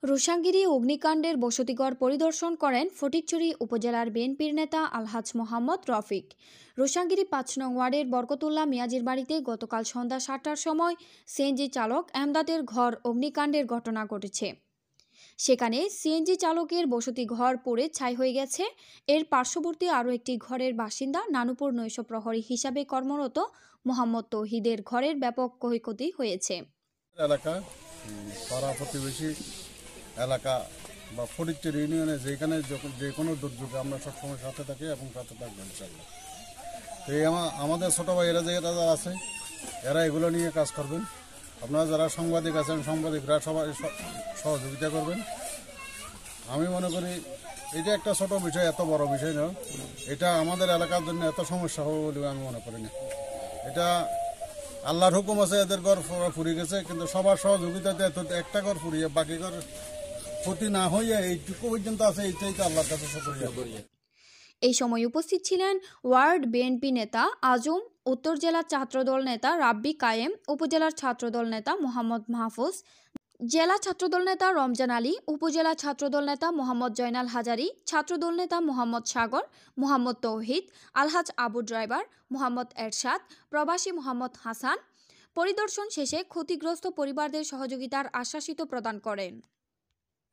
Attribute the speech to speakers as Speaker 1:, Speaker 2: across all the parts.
Speaker 1: রোশাঙ্গিরি অগ্নিকাণ্ডের বসতিঘর পরিদর্শন করেন ফটিকছড়ি উপজেলার বিএনপির নেতা আলহাজ মোহাম্মদ রফিক। রোশাঙ্গিরি ৫ নং ওয়ার্ডের বরকতুল্লাহ মিয়াজির বাড়িতে গতকাল সন্ধ্যা ৭টার সময় সিএনজি চালক এমদাদের ঘর অগ্নিকাণ্ডের ঘটনা ঘটেছে। সেখানে সিএনজি চালকের বসতি ঘর পুড়ে ছাই হয়ে গেছে। এর পার্শ্ববর্তী আরও একটি ঘরের বাসিন্দা নানুপুর নৈশ প্রহরী হিসাবে কর্মরত মোহাম্মদ তৌহিদের ঘরের ব্যাপক ক্ষয়ক্ষতি হয়েছে।
Speaker 2: এলাকা পাড়া প্রতিবেশী এলাকা বা ফটিকছড়ি ইউনিয়নে যেখানে যে কোনো দুর্যোগে আমরা সবসময় সাথে থাকি এবং সাথে থাকবো ইনশাআল্লাহ। তো এই আমাদের ছোটো ভাইয়েরা যারা আছে এরা এগুলো নিয়ে কাজ করবেন। আপনারা যারা সাংবাদিক আছেন সাংবাদিকরা সবাই সহযোগিতা করবেন। আমি মনে করি এটা একটা ছোট বিষয়, এত বড় বিষয় নয়। এটা আমাদের এলাকার জন্য এত সমস্যা হবে বলে আমি মনে করি না। এটা আল্লাহর হুকুম আছে, এদের ঘর ফুরিয়ে গেছে, কিন্তু সবার সহযোগিতাতে একটা ঘর ফুরিয়ে বাকি ঘর ক্ষতি না হইয়া এইটুকু পর্যন্ত আছে, এইটাই তো আল্লাহর কাছে শুকরিয়া করি।
Speaker 1: এই সময় উপস্থিত ছিলেন ওয়ার্ড বিএনপি নেতা আজম, উত্তর জেলা ছাত্রদল নেতা রাব্বি কায়েম, উপজেলার ছাত্রদল নেতা মোহাম্মদ মাহফুজ, জেলা ছাত্রদল নেতা রমজান আলী, উপজেলা ছাত্রদল নেতা মোহাম্মদ জয়নাল হাজারি, ছাত্রদল নেতা মোহাম্মদ সাগর, মোহাম্মদ তৌহিদ, আলহাজ আবু ড্রাইভার, মোহাম্মদ এরশাদ, প্রবাসী মোহাম্মদ হাসান পরিদর্শন শেষে ক্ষতিগ্রস্ত পরিবারদের সহযোগিতার আশ্বাসিত প্রদান করেন।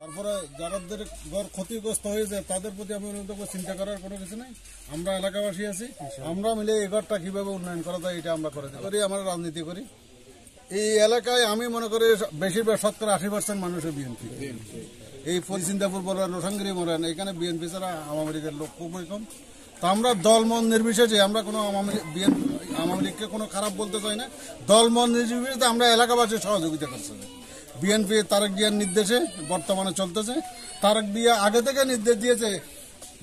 Speaker 2: তারপরে যাদের ঘর ক্ষতিগ্রস্ত হয়েছে তাদের প্রতি আমি চিন্তা করার কোনো কিছু নাই। আমরা এলাকাবাসী আছি, আমরা মিলে এই ঘরটা কিভাবে উন্নয়ন করা যায় এটা আমরা করি। আমরা রাজনীতি করি। এই এলাকায় আমি মনে করি বেশিরভাগ শতকরা 80% মানুষের বিএনপি। এই পরিচিন্তাপুর বলেন, রোশাঙ্গিরি বলেন, এখানে বিএনপি ছাড়া আওয়ামী লীগের লোক খুবই কম। তো আমরা দলমত নির্বিশেষে আমরা কোনো আওয়ামী লীগকে কোনো খারাপ বলতে চাই না। দলমত নির্বিশেষে আমরা এলাকাবাসীর সহযোগিতা করছি। বিএনপি তারেক জিয়ার নির্দেশে বর্তমানে চলতেছে। তারেক জিয়া আগে থেকে নির্দেশ দিয়েছে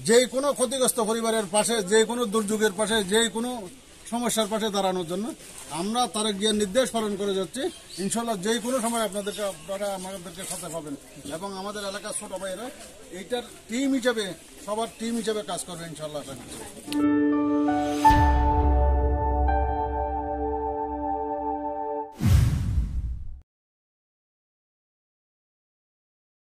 Speaker 2: যে কোনো ক্ষতিগ্রস্ত পরিবারের পাশে, যে কোনো দুর্যোগের পাশে, যে কোনো সমস্যার পাশে দাঁড়ানোর জন্য আমরা তারেক জিয়ার নির্দেশ পালন করে যাচ্ছি। ইনশাল্লাহ যে কোনো সময় আপনারা আমাদেরকে সাথে পাবেন এবং আমাদের এলাকার ছোট ভাইয়েরা এইটার টিম হিসেবে, সবার টিম হিসেবে কাজ করবে ইনশাল্লাহ।